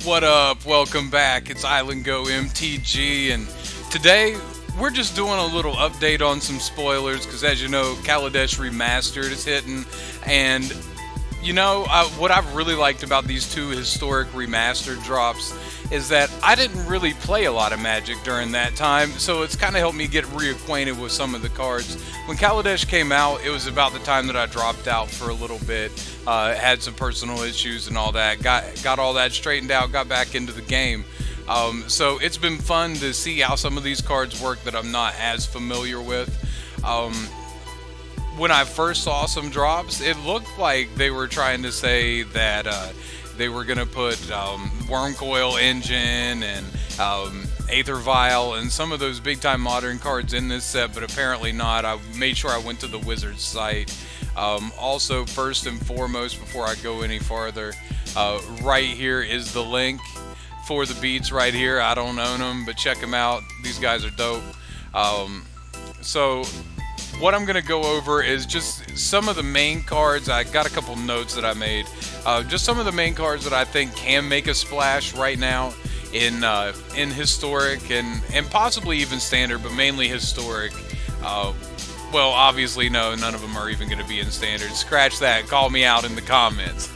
What up? Welcome back. It's Island Go MTG, and today we're just doing a little update on some spoilers because, as you know, Kaladesh Remastered is hitting, and what I've really liked about these two historic remastered drops is that I didn't really play a lot of Magic during that time, so it's kind of helped me get reacquainted with some of the cards. When Kaladesh came out, it was about the time that I dropped out for a little bit, had some personal issues and all that, got all that straightened out, got back into the game. So it's been fun to see how some of these cards work that I'm not as familiar with. Um, when I first saw some drops, it looked like they were trying to say that they were going to put Wormcoil Engine and Aether Vial and some of those big time modern cards in this set, but apparently not. I made sure I went to the Wizards site. Also, first and foremost, before I go any farther, right here is the link for the beats right here. I don't own them, but check them out. These guys are dope. So what I'm going to go over is just some of the main cards. I got a couple notes that I made. Just some of the main cards that I think can make a splash right now in historic and possibly even standard, but mainly historic. Well, obviously, no, none of them are even going to be in standard. Scratch that. Call me out in the comments.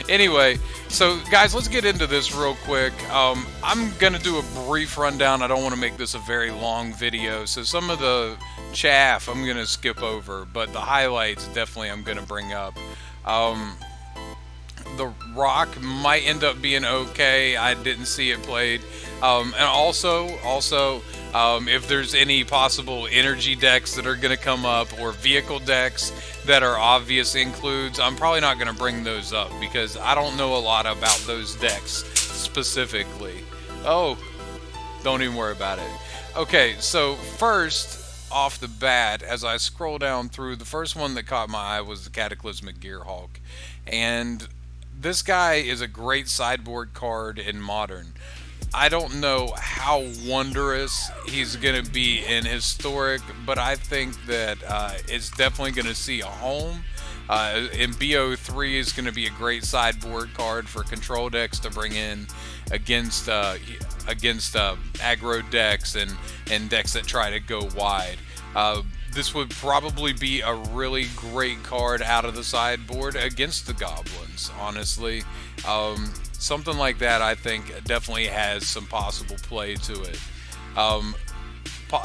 Anyway, so guys, let's get into this real quick. I'm going to do a brief rundown. I don't want to make this a very long video, so some of the chaff I'm going to skip over, but the highlights definitely I'm going to bring up. The Rock might end up being okay. I didn't see it played. And also, if there's any possible energy decks that are going to come up or vehicle decks that are obvious includes, I'm probably not going to bring those up because I don't know a lot about those decks specifically. Oh, don't even worry about it. Okay, so first off the bat, as I scroll down through, the first one that caught my eye was the Cataclysmic Gearhulk. And this guy is a great sideboard card in Modern. I don't know how wondrous he's going to be in Historic, but I think that it's definitely going to see a home. In BO3 is going to be a great sideboard card for control decks to bring in against aggro decks and decks that try to go wide. This would probably be a really great card out of the sideboard against the Goblins, honestly. Something like that, I think, definitely has some possible play to it.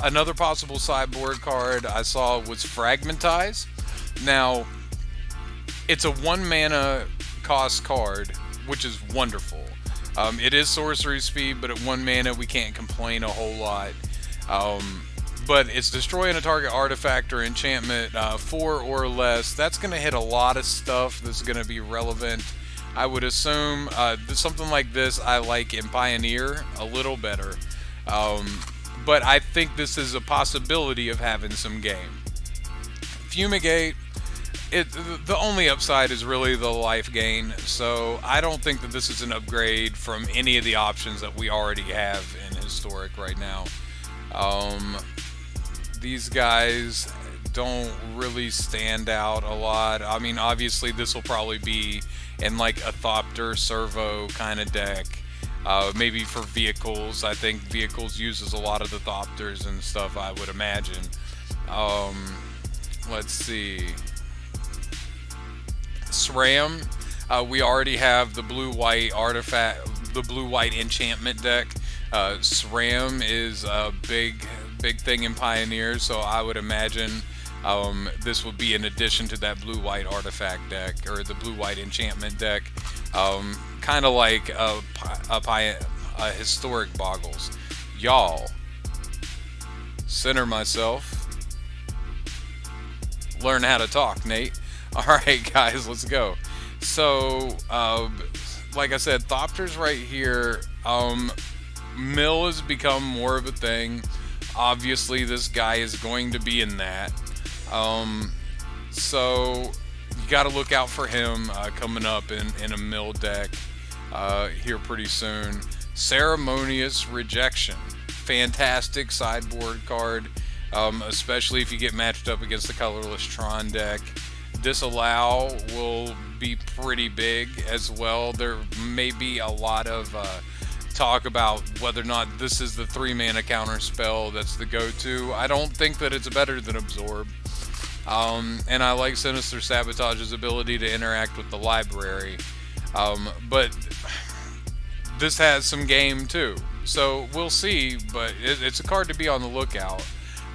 Another possible sideboard card I saw was Fragmentize. Now, it's a 1 mana cost card, which is wonderful. It is sorcery speed, but at 1 mana we can't complain a whole lot. But it's destroying a target artifact or enchantment 4 or less. That's going to hit a lot of stuff that's going to be relevant. I would assume something like this I like in Pioneer a little better. But I think this is a possibility of having some game. Fumigate, the only upside is really the life gain. So I don't think that this is an upgrade from any of the options that we already have in Historic right now. These guys don't really stand out a lot. I mean, obviously this will probably be in like a Thopter Servo kind of deck. Maybe for vehicles. I think vehicles uses a lot of the Thopters and stuff, I would imagine. Let's see. SRAM. We already have the blue-white artifact, the blue-white enchantment deck. SRAM is a big thing in Pioneer, so I would imagine this would be in addition to that blue-white artifact deck or the blue-white enchantment deck, kind of like a Historic Boggles. Y'all, center myself. Learn how to talk, Nate. All right, guys, let's go. So, like I said, Thopter's right here. Mill has become more of a thing. Obviously, this guy is going to be in that. So you got to look out for him coming up in a mill deck here pretty soon. Ceremonious Rejection. Fantastic sideboard card, especially if you get matched up against the colorless Tron deck. Disallow will could be pretty big as well. There may be a lot of talk about whether or not this is the 3 mana counter spell that's the go-to. I don't think that it's better than Absorb. And I like Sinister Sabotage's ability to interact with the library. But this has some game too. So we'll see, but it's a card to be on the lookout.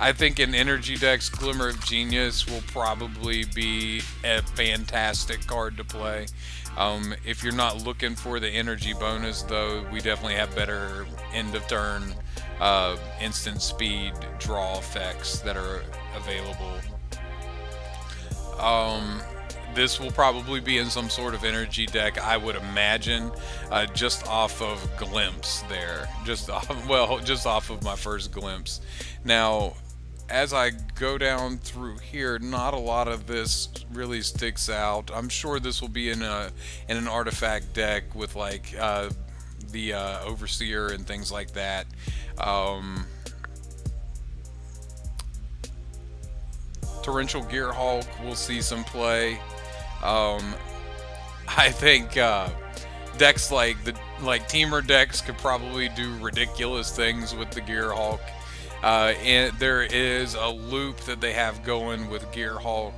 I think in Energy decks, Glimmer of Genius will probably be a fantastic card to play. If you're not looking for the energy bonus, though, we definitely have better end of turn instant speed draw effects that are available. This will probably be in some sort of energy deck, I would imagine, just off of glimpse there. Just off of my first glimpse. Now, as I go down through here, not a lot of this really sticks out. I'm sure this will be in an artifact deck with like the Overseer and things like that. Torrential Gearhulk will see some play. I think decks like Teamer decks could probably do ridiculous things with the Gearhulk. And there is a loop that they have going with Gearhulk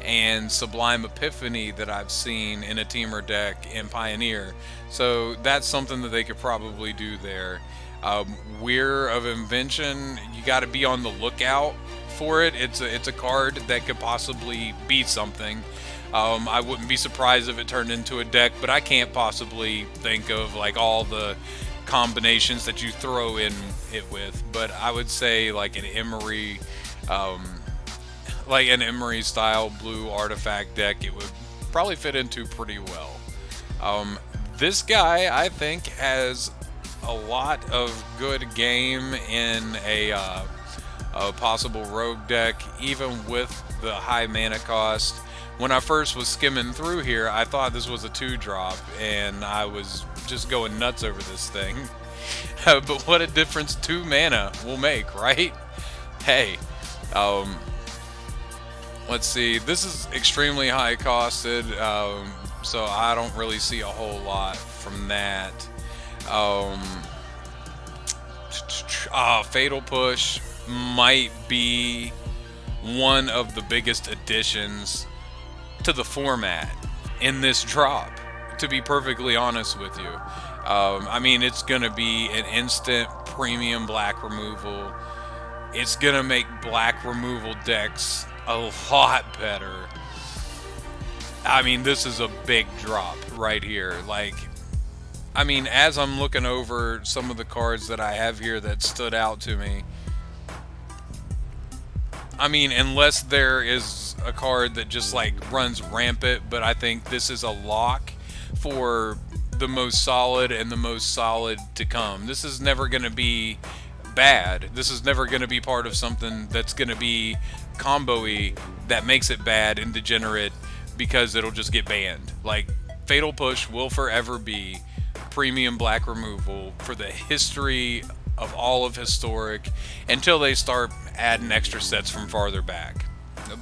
and Sublime Epiphany that I've seen in a Teamer deck in Pioneer. So that's something that they could probably do there. Weir of Invention, you got to be on the lookout for it. It's a card that could possibly be something. I wouldn't be surprised if it turned into a deck, but I can't possibly think of like all the combinations that you throw in it with. But I would say like an Emery style blue artifact deck, it would probably fit into pretty well. This guy, I think, has a lot of good game in a possible rogue deck, even with the high mana cost. When I first was skimming through here, I thought this was a 2-drop, and I was just going nuts over this thing. But what a difference 2 mana will make, right? Hey, let's see. This is extremely high costed, so I don't really see a whole lot from that. Fatal Push might be one of the biggest additions to the format in this drop, to be perfectly honest with you. I mean, it's going to be an instant premium black removal. It's going to make black removal decks a lot better. I mean, this is a big drop right here. Like, I mean, as I'm looking over some of the cards that I have here that stood out to me, I mean, unless there is a card that just like runs rampant, but I think this is a lock for the most solid and the most solid to come. This is never going to be bad. This is never going to be part of something that's going to be combo-y that makes it bad and degenerate because it'll just get banned. Like, Fatal Push will forever be premium black removal for the history of all of Historic until they start adding extra sets from farther back.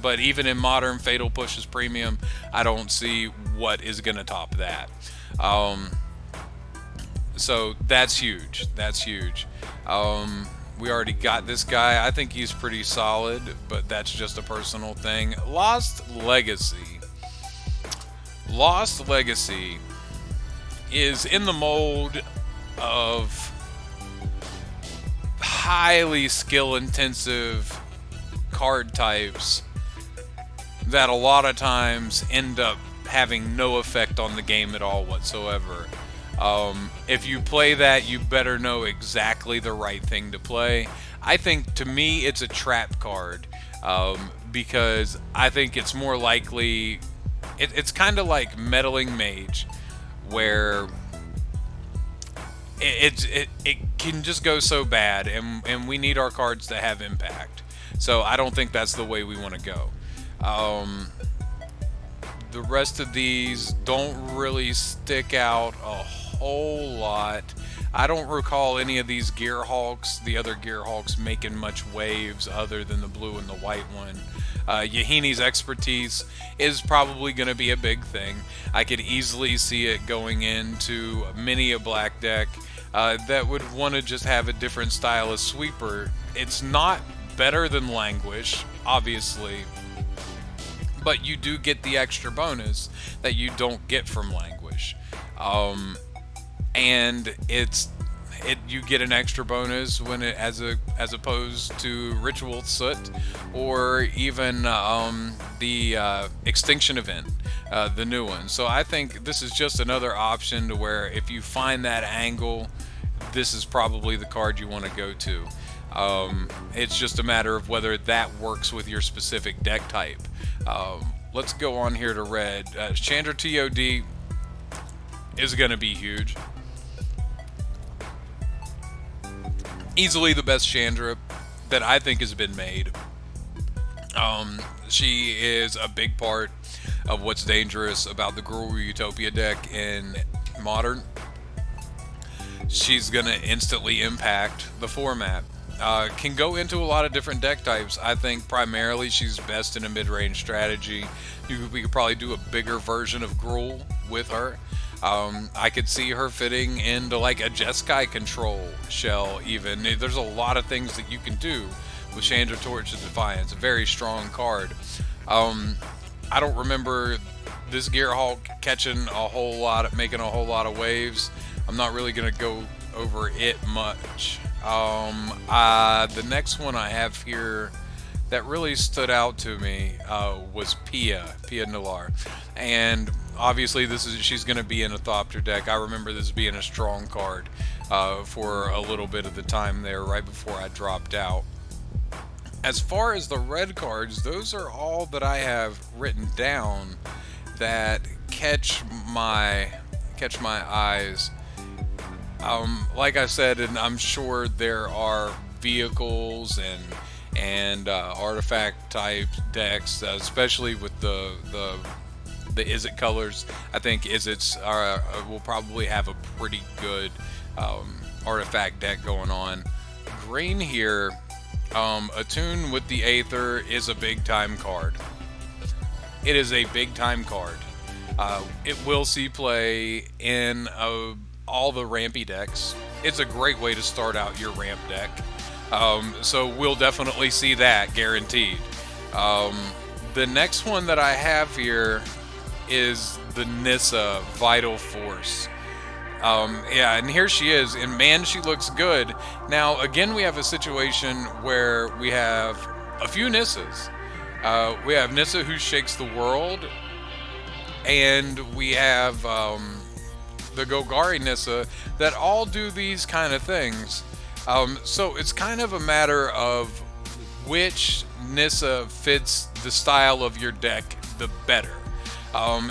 But even in modern, Fatal Push is premium. I don't see what is going to top that. So that's huge. That's huge. We already got this guy. I think he's pretty solid, but that's just a personal thing. Lost Legacy. Lost Legacy is in the mold of highly skill-intensive card types that a lot of times end up having no effect on the game at all whatsoever. If you play that, you better know exactly the right thing to play. I think, to me, it's a trap card, because I think it's more likely... It's kind of like Meddling Mage, where it can just go so bad, and we need our cards to have impact. So I don't think that's the way we want to go. The rest of these don't really stick out a whole lot. I don't recall any of these Gearhulks, the other Gearhulks, making much waves other than the blue and the white one. Yahini's expertise is probably going to be a big thing. I could easily see it going into many a black deck that would want to just have a different style of sweeper. It's not better than Languish, obviously, but you do get the extra bonus that you don't get from Languish. And you get an extra bonus when it as opposed to Ritual Soot or even the Extinction event, the new one. So I think this is just another option to where if you find that angle, this is probably the card you want to go to. It's just a matter of whether that works with your specific deck type. Let's go on here to red. Chandra TOD is going to be huge. Easily the best Chandra that I think has been made. She is a big part of what's dangerous about the Gruul Utopia deck in Modern. She's going to instantly impact the format. Can go into a lot of different deck types. I think primarily she's best in a mid-range strategy. We could probably do a bigger version of Gruul with her. I could see her fitting into like a Jeskai control shell even. There's a lot of things that you can do with Chandra Torch of Defiance. A very strong card. I don't remember this Gearhulk catching a whole lot, making a whole lot of waves. I'm not really going to go over it much. The next one I have here that really stood out to me was Pia Nalar, and obviously she's going to be in a Thopter deck. I remember this being a strong card for a little bit of the time there, right before I dropped out. As far as the red cards, those are all that I have written down that catch my eyes. Like I said, and I'm sure there are vehicles and artifact type decks, especially with the Izzet colors. I think Izzets will probably have a pretty good artifact deck going on. Green here, Attune with the Aether is a big time card. It is a big time card. It will see play in all the rampy decks. It's a great way to start out your ramp deck. So we'll definitely see that, guaranteed. The next one that I have here is the Nissa Vital Force. Yeah, and here she is, and man, she looks good. Now, again, we have a situation where we have a few Nissas. We have Nissa who shakes the world, and we have the Golgari Nissa that all do these kind of things. So it's kind of a matter of which Nissa fits the style of your deck the better.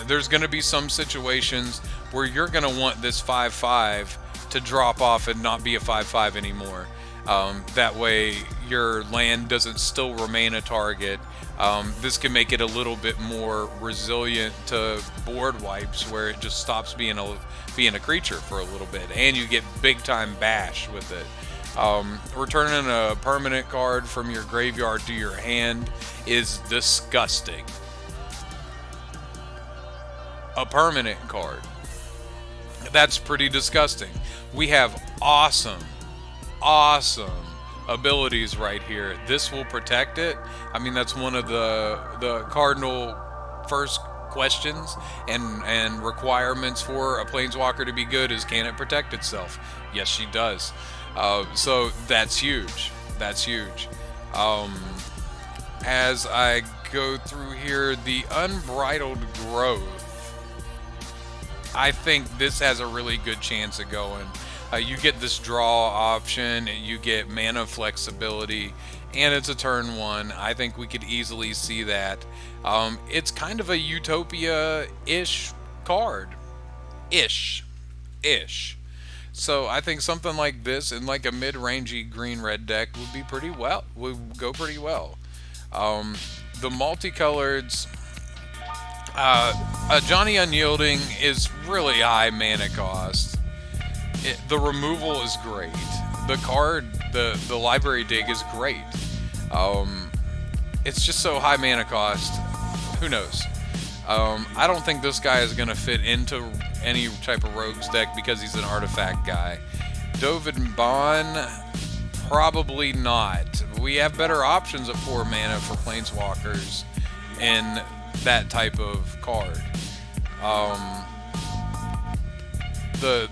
There's going to be some situations where you're going to want this 5/5 to drop off and not be a 5/5 anymore. That way your land doesn't still remain a target. This can make it a little bit more resilient to board wipes, where it just stops being a creature for a little bit, and you get big time bash with it. Returning a permanent card from your graveyard to your hand is disgusting. A permanent card. That's pretty disgusting. We have awesome abilities right here. This will protect it. I mean, that's one of the cardinal first questions and requirements for a planeswalker to be good is, can it protect itself? Yes, she does. So that's huge. That's huge. As I go through here, the Unbridled Growth, I think this has a really good chance of going. You get this draw option, you get mana flexibility, and it's a turn one. I think we could easily see that. It's kind of a Utopia-ish card. Ish. So I think something like this in like a mid-rangey green-red deck would go pretty well. The multicoloreds, Johnny Unyielding is really high mana cost. The removal is great. The library dig is great. Um, it's just so high mana cost. Who knows? I don't think this guy is going to fit into any type of rogues deck because he's an artifact guy. Dovin Bond, probably not. We have better options at 4 mana for planeswalkers in that type of card. Um, the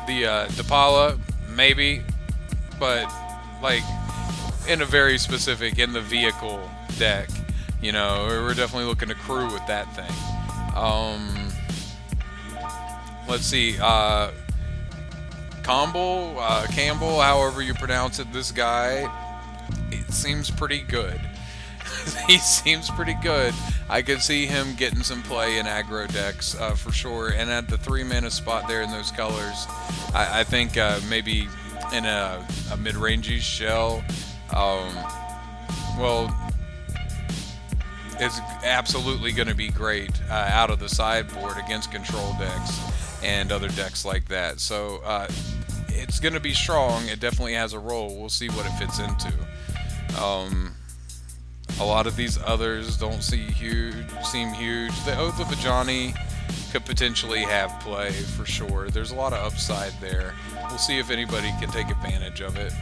Depala, maybe, but like in a very specific in the vehicle deck. You know, we're definitely looking to crew with that thing. Let's see, Campbell, however you pronounce it. This guy, it seems pretty good. He seems pretty good. I could see him getting some play in aggro decks for sure. And at the 3 mana spot there in those colors, I think maybe in a mid-rangey shell. Well, it's absolutely going to be great out of the sideboard against control decks and other decks like that. So it's going to be strong. It definitely has a role. We'll see what it fits into. A lot of these others don't seem huge. The Oath of Ajani could potentially have play for sure. There's a lot of upside there. We'll see if anybody can take advantage of it.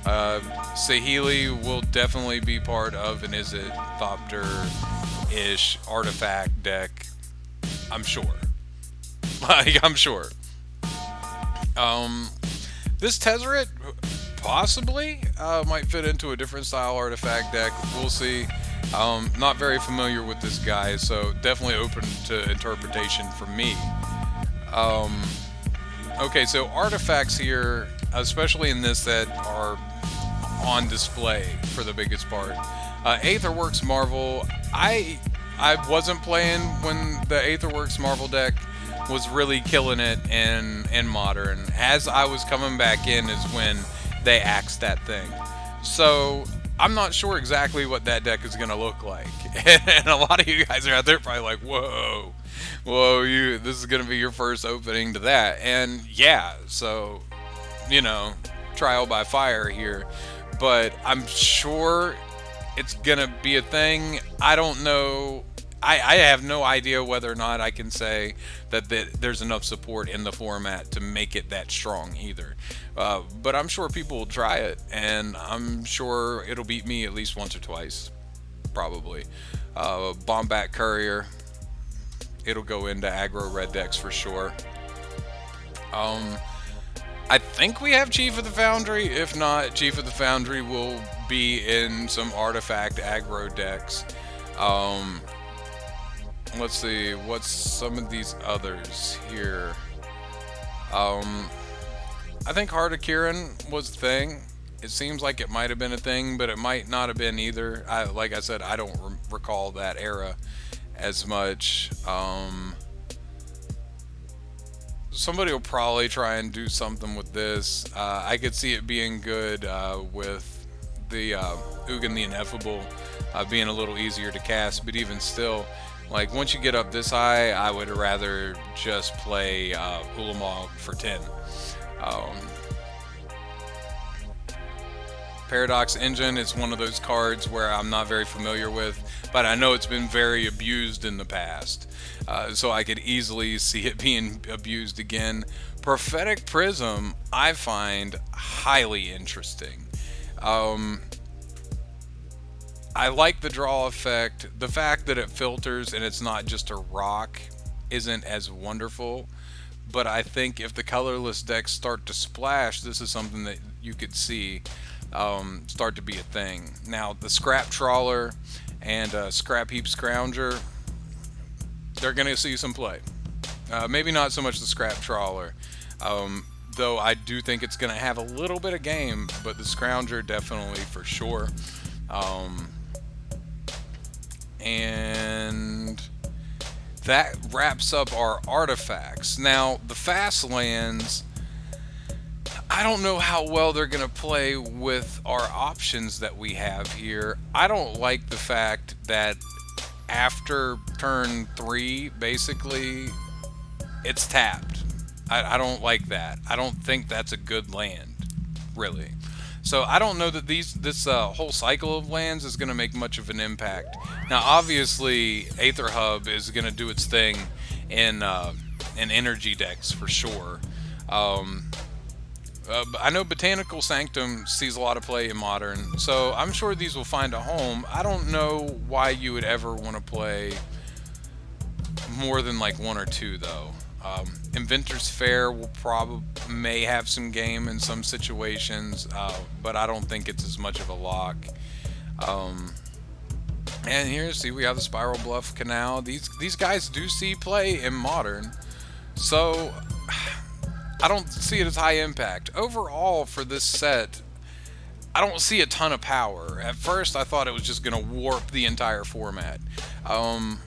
Saheeli will definitely be part of an Izzet Thopter-ish artifact deck. I'm sure. I'm sure. This Tezzeret possibly might fit into a different style artifact deck. We'll see. Not very familiar with this guy, so definitely open to interpretation from me. Okay, so artifacts here, especially in this set, are on display for the biggest part. Aetherworks Marvel, I wasn't playing when the Aetherworks Marvel deck was really killing it in Modern. As I was coming back in is when they axed that thing. So I'm not sure exactly what that deck is going to look like. And a lot of you guys are out there probably like, whoa, this is going to be your first opening to that. And yeah, so, you know, trial by fire here. But I'm sure it's going to be a thing. I don't know. I have no idea whether or not I can say that there's enough support in the format to make it that strong either. But I'm sure people will try it, and I'm sure it'll beat me at least once or twice, probably. Bombat Courier, it'll go into aggro red decks for sure. I think we have Chief of the Foundry. If not, Chief of the Foundry will be in some artifact aggro decks. Let's see, what's some of these others here? I think Heart of Kirin was a thing. It seems like it might have been a thing, but it might not have been either. Like I said, I don't recall that era as much. Somebody will probably try and do something with this. I could see it being good with the Ugin the Ineffable being a little easier to cast, but even still, like once you get up this high, I would rather just play Ulamog for 10. Paradox Engine is one of those cards where I'm not very familiar with, but I know it's been very abused in the past. So I could easily see it being abused again. Prophetic Prism, I find highly interesting. I like the draw effect. The fact that it filters and it's not just a rock isn't as wonderful. But I think if the colorless decks start to splash, this is something that you could see start to be a thing. Now, the Scrap Trawler and Scrap Heap Scrounger, they're going to see some play. Maybe not so much the Scrap Trawler, though I do think it's going to have a little bit of game, but the Scrounger definitely for sure. And that wraps up our artifacts. Now, the fast lands, I don't know how well they're going to play with our options that we have here. I don't like the fact that after turn 3, basically, it's tapped. I don't like that. I don't think that's a good land, really. So I don't know that this whole cycle of lands is going to make much of an impact. Now, obviously, Aether Hub is going to do its thing in energy decks for sure. Um, I know Botanical Sanctum sees a lot of play in Modern, so I'm sure these will find a home. I don't know why you would ever want to play more than like one or two, though. Inventor's Fair will probably may have some game in some situations, but I don't think it's as much of a lock. Um, and here, see, we have the Spiral Bluff Canal. These guys do see play in Modern, so I don't see it as high impact. Overall, for this set, I don't see a ton of power. At first, I thought it was just going to warp the entire format. Um,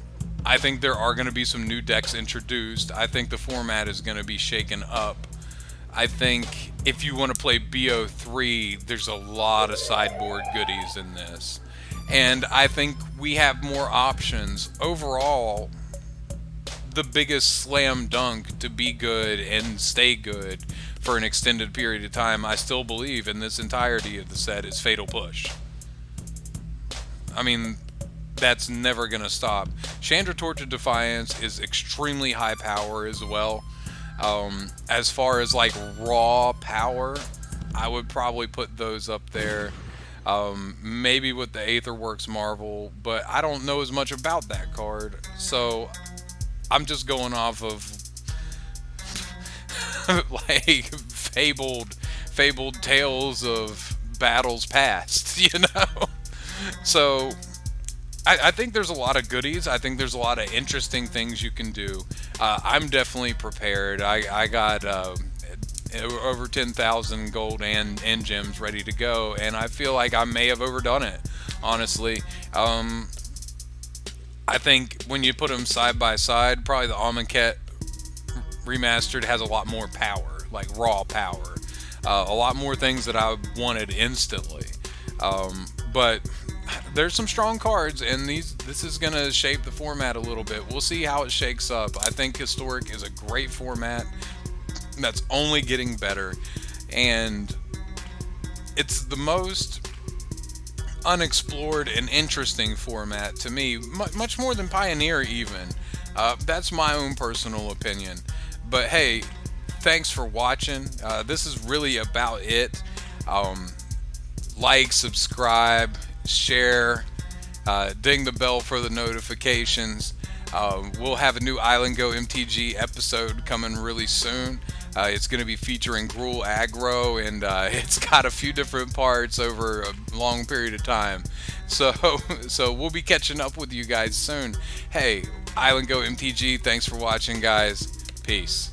I think there are going to be some new decks introduced. I think the format is going to be shaken up. I think if you want to play BO3, there's a lot of sideboard goodies in this. And I think we have more options. Overall, the biggest slam dunk to be good and stay good for an extended period of time, I still believe in this entirety of the set, is Fatal Push. I mean, that's never going to stop. Chandra Torch of Defiance is extremely high power as well. As far as like raw power, I would probably put those up there. Maybe with the Aetherworks Marvel, but I don't know as much about that card, so I'm just going off of like fabled tales of battles past, you know. So I think there's a lot of goodies. I think there's a lot of interesting things you can do. I'm definitely prepared. I got over 10,000 gold and gems ready to go, and I feel like I may have overdone it, honestly. I think when you put them side by side, probably the Amonkhet Remastered has a lot more power, like raw power. A lot more things that I wanted instantly. But there's some strong cards, and this is going to shape the format a little bit. We'll see how it shakes up. I think Historic is a great format that's only getting better, and it's the most unexplored and interesting format to me, much more than Pioneer even. That's my own personal opinion. But hey, thanks for watching. This is really about it. Like, subscribe, share, ding the bell for the notifications. We'll have a new Island Go MTG episode coming really soon. It's going to be featuring Gruul Aggro, and it's got a few different parts over a long period of time. So we'll be catching up with you guys soon. Hey, Island Go MTG, thanks for watching, guys. Peace.